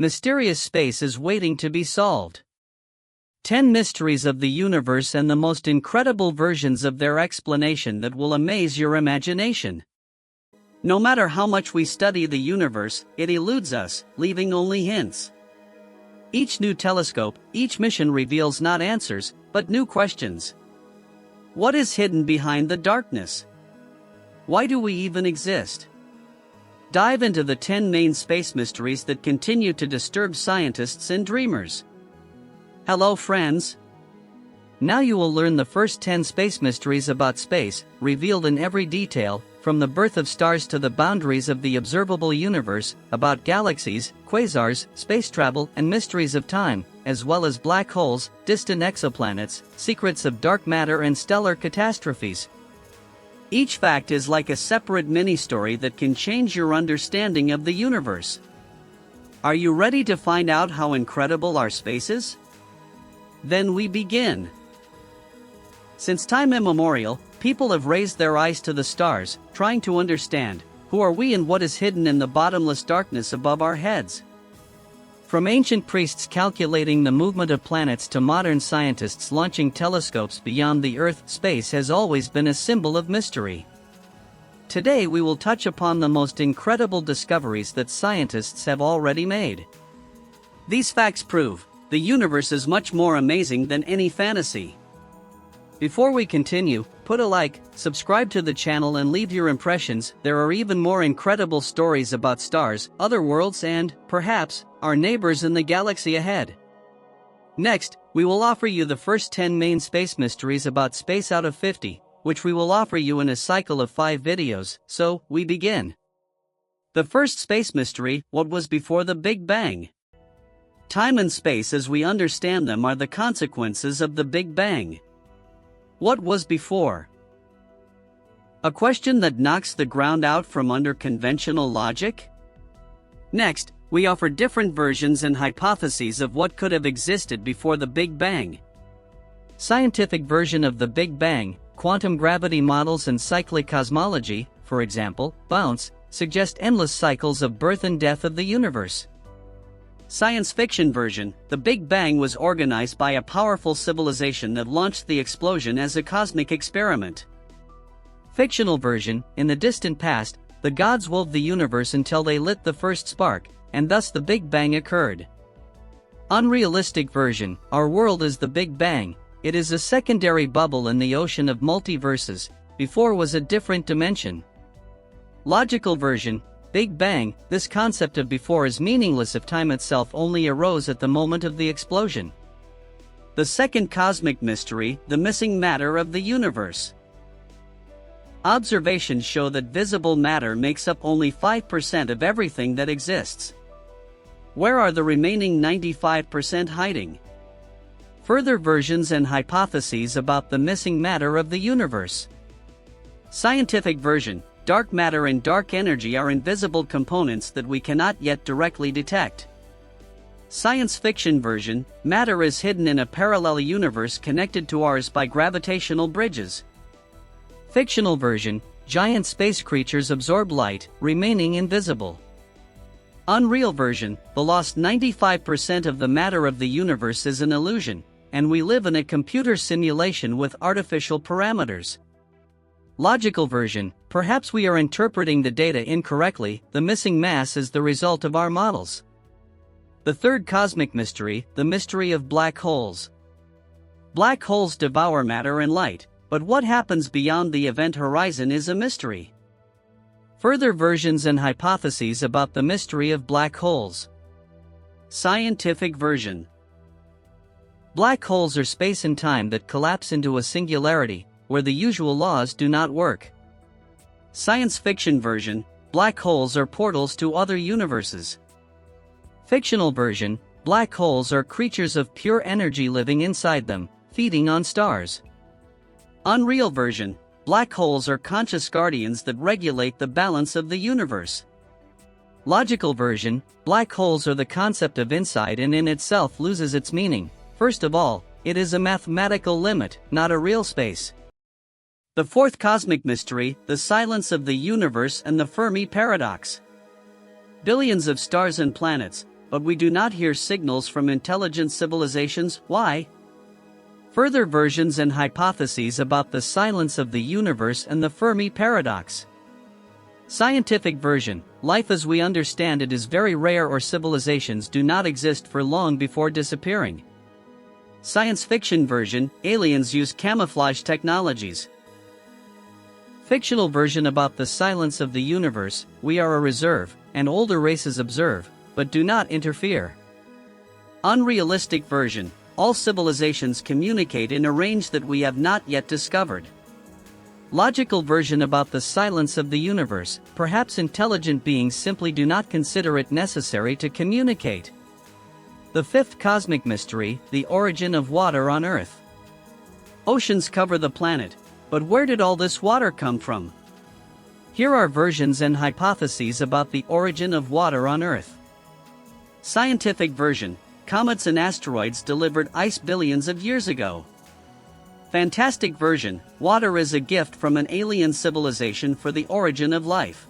Mysterious space is waiting to be solved. 10 mysteries of the universe and the most incredible versions of their explanation that will amaze your imagination. No matter how much we study the universe, it eludes us, leaving only hints. Each new telescope, each mission reveals not answers, but new questions. What is hidden behind the darkness? Why do we even exist? Dive into the 10 main space mysteries that continue to disturb scientists and dreamers. Hello friends! Now you will learn the first 10 space mysteries about space, revealed in every detail, from the birth of stars to the boundaries of the observable universe, about galaxies, quasars, space travel, and mysteries of time, as well as black holes, distant exoplanets, secrets of dark matter and stellar catastrophes. Each fact is like a separate mini-story that can change your understanding of the universe. Are you ready to find out how incredible our space is? Then we begin. Since time immemorial, people have raised their eyes to the stars, trying to understand, who are we and what is hidden in the bottomless darkness above our heads? From ancient priests calculating the movement of planets to modern scientists launching telescopes beyond the Earth, space has always been a symbol of mystery. Today we will touch upon the most incredible discoveries that scientists have already made. These facts prove the universe is much more amazing than any fantasy. Before we continue, put a like, subscribe to the channel and leave your impressions. There are even more incredible stories about stars, other worlds and, perhaps, our neighbors in the galaxy ahead. Next, we will offer you the first 10 main space mysteries about space out of 50, which we will offer you in a cycle of 5 videos, so, we begin. The first space mystery: what was before the Big Bang? Time and space as we understand them are the consequences of the Big Bang. What was before? A question that knocks the ground out from under conventional logic? Next, we offer different versions and hypotheses of what could have existed before the Big Bang. Scientific version of the Big Bang, quantum gravity models and cyclic cosmology, for example, bounce, suggest endless cycles of birth and death of the universe. Science fiction version: the Big Bang was organized by a powerful civilization that launched the explosion as a cosmic experiment. Fictional version: in the distant past, the gods wove the universe until they lit the first spark, and thus the Big Bang occurred. Unrealistic version: our world is the Big Bang, it is a secondary bubble in the ocean of multiverses, before was a different dimension. Logical version: Big Bang, this concept of before is meaningless if time itself only arose at the moment of the explosion. The second cosmic mystery: the missing matter of the universe. Observations show that visible matter makes up only 5% of everything that exists. Where are the remaining 95% hiding? Further versions and hypotheses about the missing matter of the universe. Scientific version: dark matter and dark energy are invisible components that we cannot yet directly detect. Science fiction version: matter is hidden in a parallel universe connected to ours by gravitational bridges. Fictional version: giant space creatures absorb light, remaining invisible. Unreal version: the lost 95% of the matter of the universe is an illusion, and we live in a computer simulation with artificial parameters. Logical version: perhaps we are interpreting the data incorrectly, the missing mass is the result of our models. The third cosmic mystery: the mystery of black holes. Black holes devour matter and light, but what happens beyond the event horizon is a mystery. Further versions and hypotheses about the mystery of black holes. Scientific version: black holes are space and time that collapse into a singularity, where the usual laws do not work. Science fiction version: black holes are portals to other universes. Fictional version: black holes are creatures of pure energy living inside them, feeding on stars. Unreal version: black holes are conscious guardians that regulate the balance of the universe. Logical version: black holes are the concept of inside and in itself loses its meaning. First of all, it is a mathematical limit, not a real space. The fourth cosmic mystery: the silence of the universe and the Fermi paradox. Billions of stars and planets, but we do not hear signals from intelligent civilizations. Why? Further versions and hypotheses about the silence of the universe and the Fermi paradox. Scientific version: life as we understand it is very rare, or civilizations do not exist for long before disappearing. Science fiction version: aliens use camouflage technologies. Fictional version about the silence of the universe: we are a reserve, and older races observe, but do not interfere. Unrealistic version: all civilizations communicate in a range that we have not yet discovered. Logical version about the silence of the universe: perhaps intelligent beings simply do not consider it necessary to communicate. The fifth cosmic mystery: the origin of water on Earth. Oceans cover the planet, but where did all this water come from? Here are versions and hypotheses about the origin of water on Earth. Scientific version: comets and asteroids delivered ice billions of years ago. Fantastic version: water is a gift from an alien civilization for the origin of life.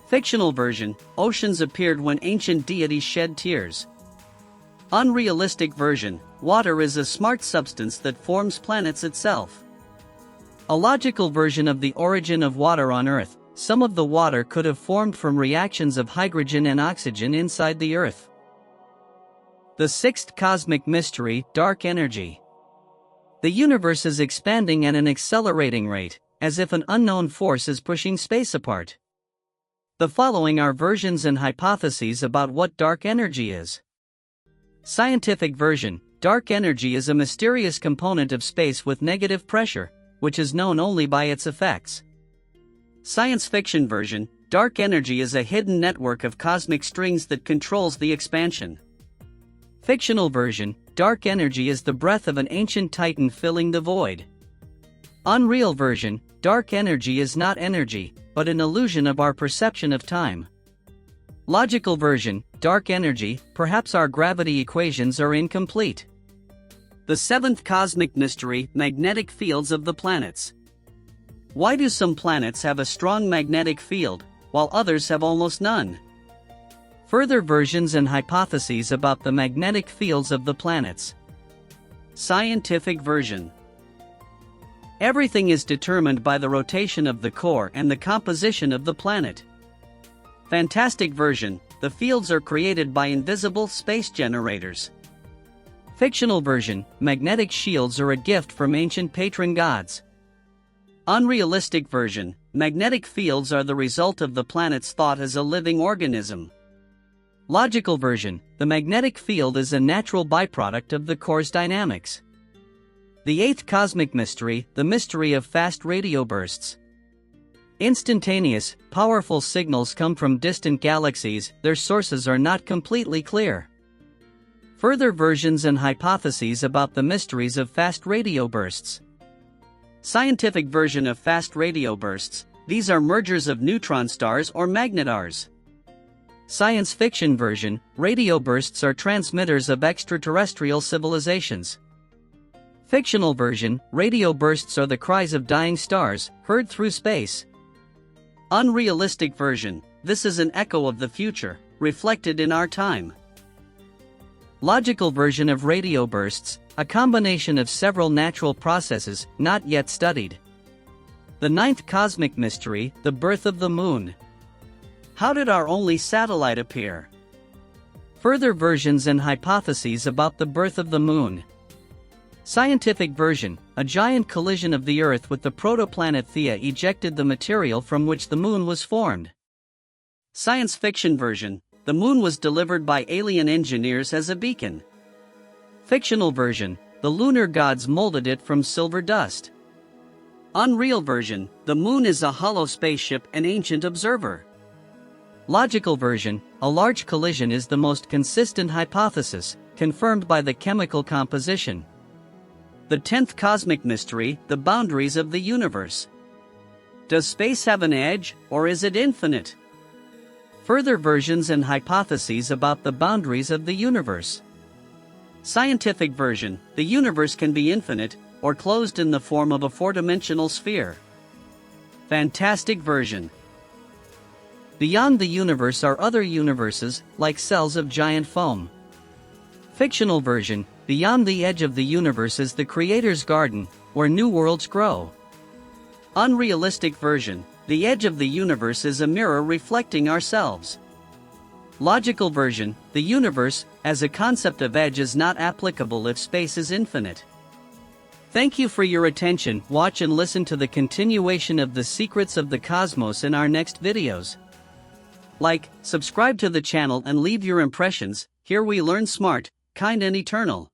Fictional version: oceans appeared when ancient deities shed tears. Unrealistic version: water is a smart substance that forms planets itself. A logical version of the origin of water on Earth: some of the water could have formed from reactions of hydrogen and oxygen inside the Earth. The sixth cosmic mystery: dark energy. The universe is expanding at an accelerating rate, as if an unknown force is pushing space apart. The following are versions and hypotheses about what dark energy is. Scientific version: dark energy is a mysterious component of space with negative pressure, which is known only by its effects. Science fiction version: dark energy is a hidden network of cosmic strings that controls the expansion. Fictional version: dark energy is the breath of an ancient titan filling the void. Unreal version: dark energy is not energy, but an illusion of our perception of time. Logical version: dark energy: perhaps our gravity equations are incomplete. The seventh cosmic mystery: magnetic fields of the planets. Why do some planets have a strong magnetic field, while others have almost none? Further versions and hypotheses about the magnetic fields of the planets. Scientific version: everything is determined by the rotation of the core and the composition of the planet. Fantastic version: the fields are created by invisible space generators. Fictional version: magnetic shields are a gift from ancient patron gods. Unrealistic version: magnetic fields are the result of the planet's thought as a living organism. Logical version: the magnetic field is a natural byproduct of the core's dynamics. The eighth cosmic mystery: the mystery of fast radio bursts. Instantaneous, powerful signals come from distant galaxies, their sources are not completely clear. Further versions and hypotheses about the mysteries of fast radio bursts. Scientific version of fast radio bursts: these are mergers of neutron stars or magnetars. Science fiction version: radio bursts are transmitters of extraterrestrial civilizations. Fictional version: radio bursts are the cries of dying stars, heard through space. Unrealistic version: this is an echo of the future, reflected in our time. Logical version of radio bursts: a combination of several natural processes, not yet studied. The ninth cosmic mystery: the birth of the moon. How did our only satellite appear? Further versions and hypotheses about the birth of the moon. Scientific version: a giant collision of the Earth with the protoplanet Theia ejected the material from which the moon was formed. Science fiction version: the moon was delivered by alien engineers as a beacon. Fictional version: the lunar gods molded it from silver dust. Unreal version: the moon is a hollow spaceship, an ancient observer. Logical version: a large collision is the most consistent hypothesis, confirmed by the chemical composition. The 10th cosmic mystery: the boundaries of the universe. Does space have an edge, or is it infinite? Further versions and hypotheses about the boundaries of the universe. Scientific version: the universe can be infinite, or closed in the form of a four-dimensional sphere. Fantastic version: Beyond the universe are other universes, like cells of giant foam. Fictional version, beyond the edge of the universe is the creator's garden, where new worlds grow. Unrealistic version, the edge of the universe is a mirror reflecting ourselves. Logical version, the universe, as a concept of edge is not applicable if space is infinite. Thank you for your attention. Watch and listen to the continuation of the secrets of the cosmos in our next videos. Like, subscribe to the channel and leave your impressions. Here we learn smart, kind and eternal.